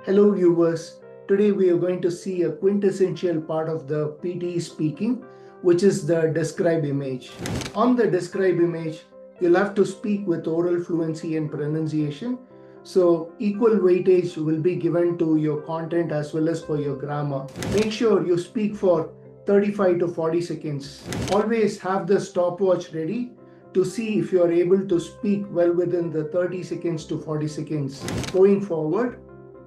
Hello viewers, today we are going to see a quintessential part of the PTE speaking, which is the describe image. On the describe image, you'll have to speak with oral fluency and pronunciation. So equal weightage will be given to your content as well as for your grammar. Make sure you speak for 35 to 40 seconds. Always have the stopwatch ready to see if you are able to speak well within the 30 seconds to 40 seconds. Going forward,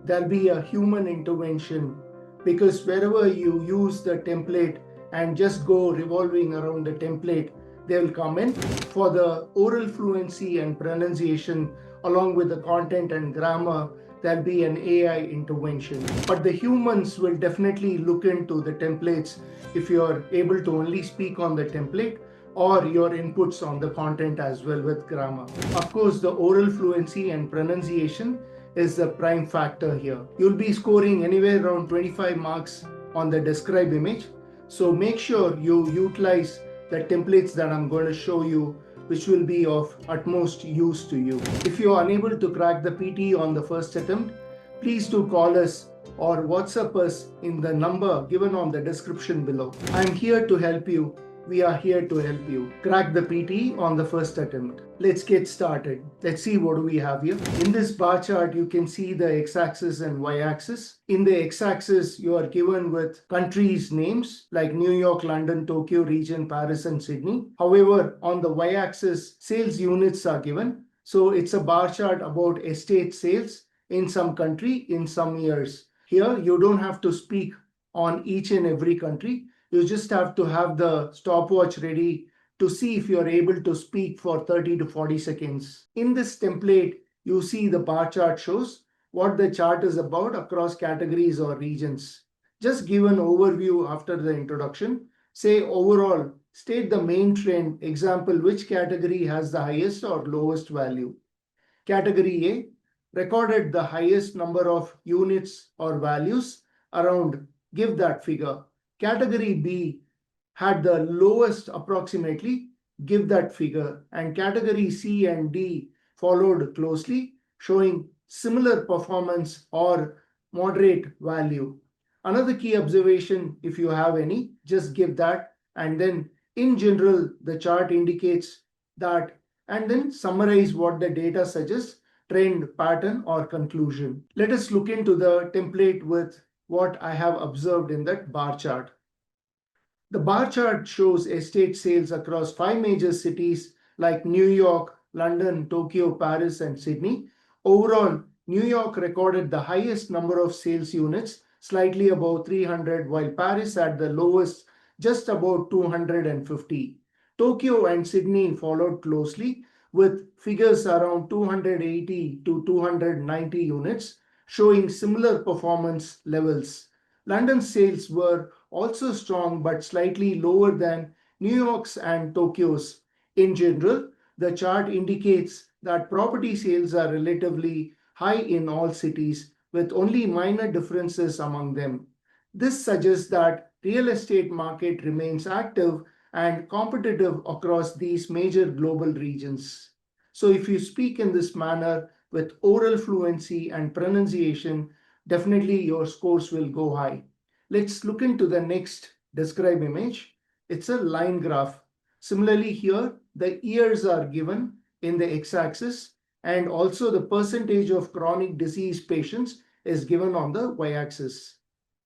there'll be a human intervention because wherever you use the template and just go revolving around the template, they will come in. For the oral fluency and pronunciation, along with the content and grammar, there'll be an AI intervention. But the humans will definitely look into the templates if you're able to only speak on the template or your inputs on the content as well with grammar. Of course, the oral fluency and pronunciation is the prime factor here. You'll be scoring anywhere around 25 marks on the describe image. So make sure you utilize the templates that I'm going to show you, which will be of utmost use to you. If you are unable to crack the PTE on the first attempt, please do call us or WhatsApp us in the number given on the description below. I'm here to help you. We are here to help you crack the PTE on the first attempt. Let's get started. Let's see what do we have here. In this bar chart, you can see the x-axis and y-axis. In the x-axis, you are given with countries' names like New York, London, Tokyo, region, Paris, and Sydney. However, on the y-axis, sales units are given. So it's a bar chart about estate sales in some country in some years. Here, you don't have to speak on each and every country. You just have to have the stopwatch ready to see if you're able to speak for 30 to 40 seconds. In this template, you see the bar chart shows what the chart is about across categories or regions. Just give an overview after the introduction. Say overall, state the main trend. Example, which category has the highest or lowest value? Category A recorded the highest number of units or values around. Give that figure. Category B had the lowest approximately, give that figure, and category C and D followed closely, showing similar performance or moderate value. Another key observation, if you have any, just give that, and then in general, the chart indicates that, and then summarize what the data suggests, trend, pattern, or conclusion. Let us look into the template with what I have observed in that bar chart. The bar chart shows estate sales across 5 major cities like New York, London, Tokyo, Paris, and Sydney. Overall, New York recorded the highest number of sales units, slightly above 300, while Paris had the lowest, just about 250. Tokyo and Sydney followed closely with figures around 280 to 290 units, showing similar performance levels. London's sales were also strong but slightly lower than New York's and Tokyo's. In general, the chart indicates that property sales are relatively high in all cities with only minor differences among them. This suggests that real estate market remains active and competitive across these major global regions. So if you speak in this manner with oral fluency and pronunciation, definitely your scores will go high. Let's look into the next describe image. It's a line graph. Similarly here, the years are given in the x-axis and also the percentage of chronic disease patients is given on the y-axis.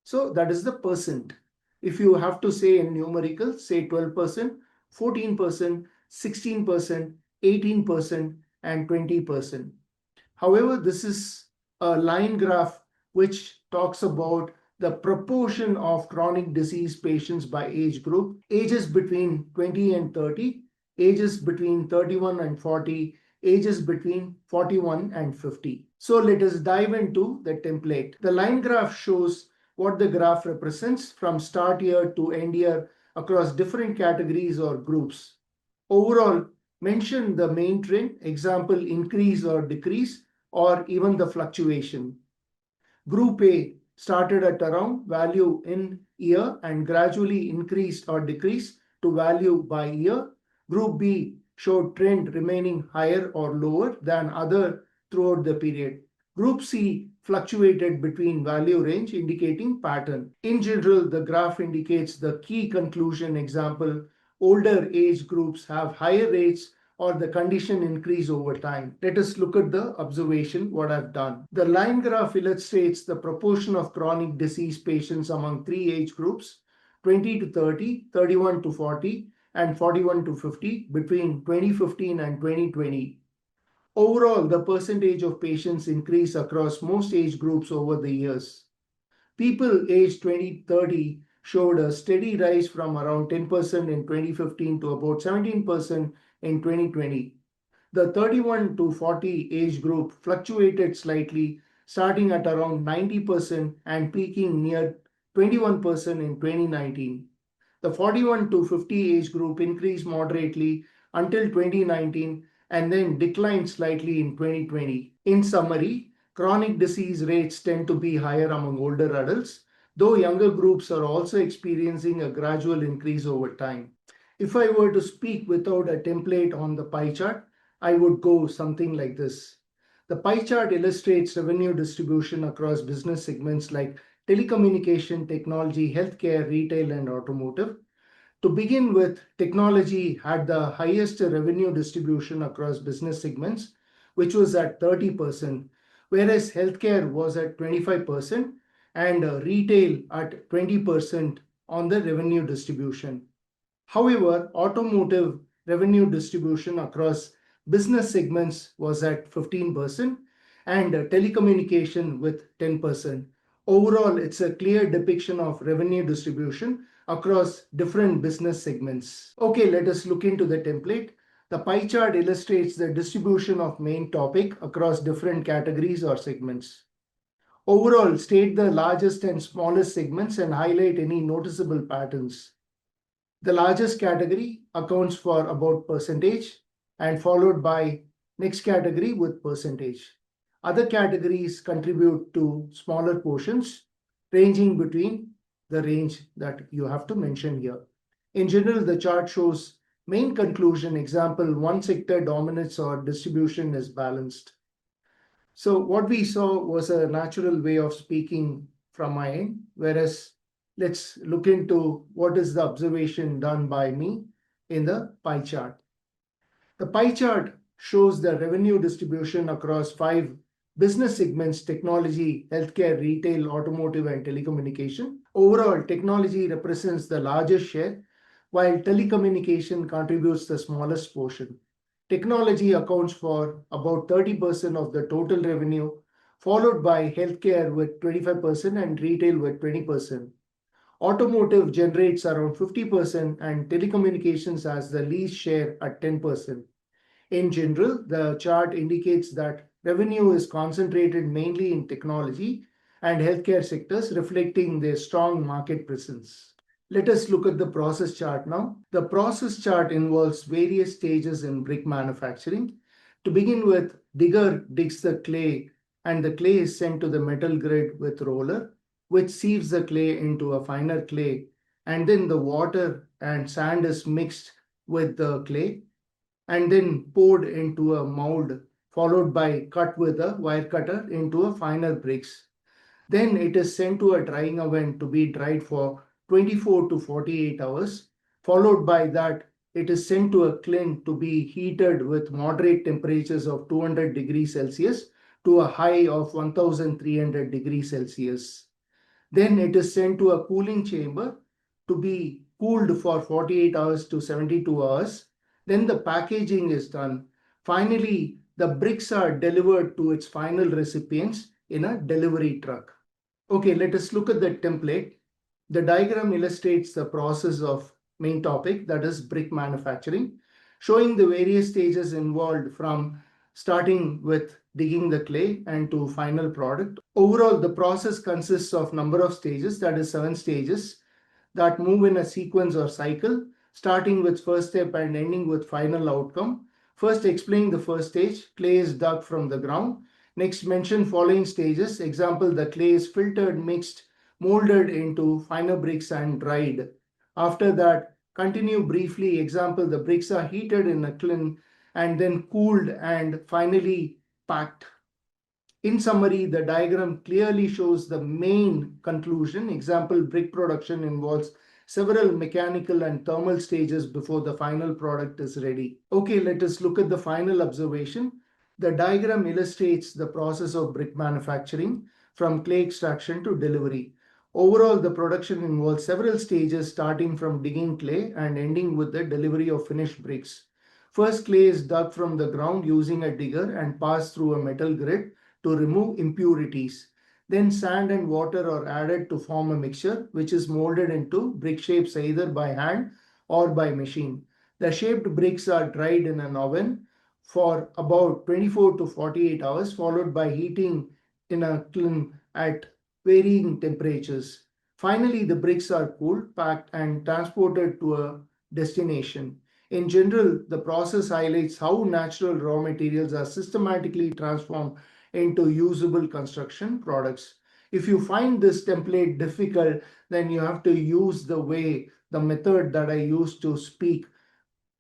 So that is the percent. If you have to say in numerical, say 12%, 14%, 16%, 18%, and 20%. However, this is a line graph which talks about the proportion of chronic disease patients by age group, ages between 20 and 30, ages between 31 and 40, ages between 41 and 50. So let us dive into the template. The line graph shows what the graph represents from start year to end year across different categories or groups. Overall, mention the main trend, example, increase or decrease, or even the fluctuation. Group A started at around value in year and gradually increased or decreased to value by year. Group B showed trend remaining higher or lower than other throughout the period. Group C fluctuated between value range, indicating pattern. In general, the graph indicates the key conclusion. Example, older age groups have higher rates or the condition increase over time. Let us look at the observation, what I've done. The line graph illustrates the proportion of chronic disease patients among three age groups, 20 to 30, 31 to 40, and 41 to 50 between 2015 and 2020. Overall, the percentage of patients increased across most age groups over the years. People aged 20 to 30 showed a steady rise from around 10% in 2015 to about 17% in 2020. The 31 to 40 age group fluctuated slightly, starting at around 90% and peaking near 21% in 2019. The 41 to 50 age group increased moderately until 2019 and then declined slightly in 2020. In summary, chronic disease rates tend to be higher among older adults, though younger groups are also experiencing a gradual increase over time. If I were to speak without a template on the pie chart, I would go something like this. The pie chart illustrates revenue distribution across business segments like telecommunication, technology, healthcare, retail, and automotive. To begin with, technology had the highest revenue distribution across business segments, which was at 30%, whereas healthcare was at 25% and retail at 20% on the revenue distribution. However, automotive revenue distribution across business segments was at 15% and telecommunication with 10%. Overall, it's a clear depiction of revenue distribution across different business segments. Okay, let us look into the template. The pie chart illustrates the distribution of main topic across different categories or segments. Overall, state the largest and smallest segments and highlight any noticeable patterns. The largest category accounts for about percentage and followed by next category with percentage. Other categories contribute to smaller portions ranging between the range that you have to mention here. In general, the chart shows main conclusion, example, one sector dominates or distribution is balanced. So what we saw was a natural way of speaking from my end, whereas let's look into what is the observation done by me in the pie chart. The pie chart shows the revenue distribution across 5 business segments: technology, healthcare, retail, automotive, and telecommunication. Overall, technology represents the largest share, while telecommunication contributes the smallest portion. Technology accounts for about 30% of the total revenue, followed by healthcare with 25% and retail with 20%. Automotive generates around 50% and telecommunications has the least share at 10%. In general, the chart indicates that revenue is concentrated mainly in technology and healthcare sectors, reflecting their strong market presence. Let us look at the process chart now. The process chart involves various stages in brick manufacturing. To begin with, digger digs the clay and the clay is sent to the metal grid with roller, which sieves the clay into a finer clay, and then the water and sand is mixed with the clay and then poured into a mold, followed by cut with a wire cutter into a finer bricks. Then it is sent to a drying oven to be dried for 24 to 48 hours. Followed by that, it is sent to a kiln to be heated with moderate temperatures of 200 degrees Celsius to a high of 1300 degrees Celsius. Then it is sent to a cooling chamber to be cooled for 48 hours to 72 hours. Then the packaging is done. Finally, the bricks are delivered to its final recipients in a delivery truck. Okay, let us look at the template. The diagram illustrates the process of main topic, that is brick manufacturing, showing the various stages involved from starting with digging the clay and to final product. Overall, the process consists of number of stages, that is 7 stages, that move in a sequence or cycle, starting with first step and ending with final outcome. First, explain the first stage, clay is dug from the ground. Next, mention following stages. Example, the clay is filtered, mixed, molded into finer bricks and dried. After that, continue briefly. Example, the bricks are heated in a kiln and then cooled and finally packed. In summary, the diagram clearly shows the main conclusion. Example, brick production involves several mechanical and thermal stages before the final product is ready. Okay, let us look at the final observation. The diagram illustrates the process of brick manufacturing from clay extraction to delivery. Overall, the production involves several stages starting from digging clay and ending with the delivery of finished bricks. First, clay is dug from the ground using a digger and passed through a metal grid to remove impurities. Then sand and water are added to form a mixture which is molded into brick shapes either by hand or by machine. The shaped bricks are dried in an oven for about 24 to 48 hours, followed by heating in a kiln at varying temperatures. Finally, the bricks are cooled, packed, and transported to a destination. In general, the process highlights how natural raw materials are systematically transformed into usable construction products. If you find this template difficult, then you have to use the method that I use to speak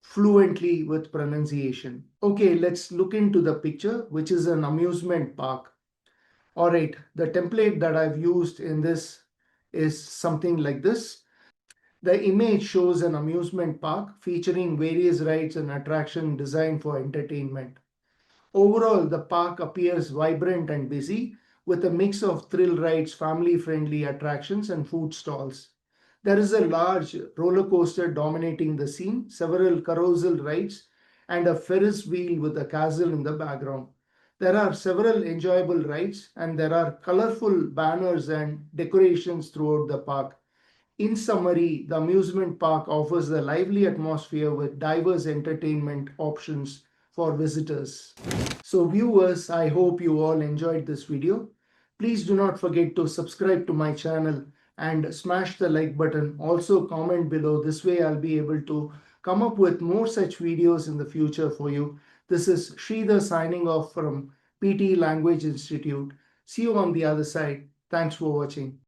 fluently with pronunciation. Okay, let's look into the picture, which is an amusement park. All right, the template that I've used in this is something like this. The image shows an amusement park featuring various rides and attractions designed for entertainment. Overall, the park appears vibrant and busy with a mix of thrill rides, family-friendly attractions, and food stalls. There is a large roller coaster dominating the scene, several carousel rides, and a Ferris wheel with a castle in the background. There are several enjoyable rides, and there are colorful banners and decorations throughout the park. In summary, the amusement park offers a lively atmosphere with diverse entertainment options for visitors. So viewers, I hope you all enjoyed this video. Please do not forget to subscribe to my channel and smash the like button. Also comment below. This way I'll be able to come up with more such videos in the future for you. This is Sridhar signing off from PTE Language Institute. See you on the other side. Thanks for watching.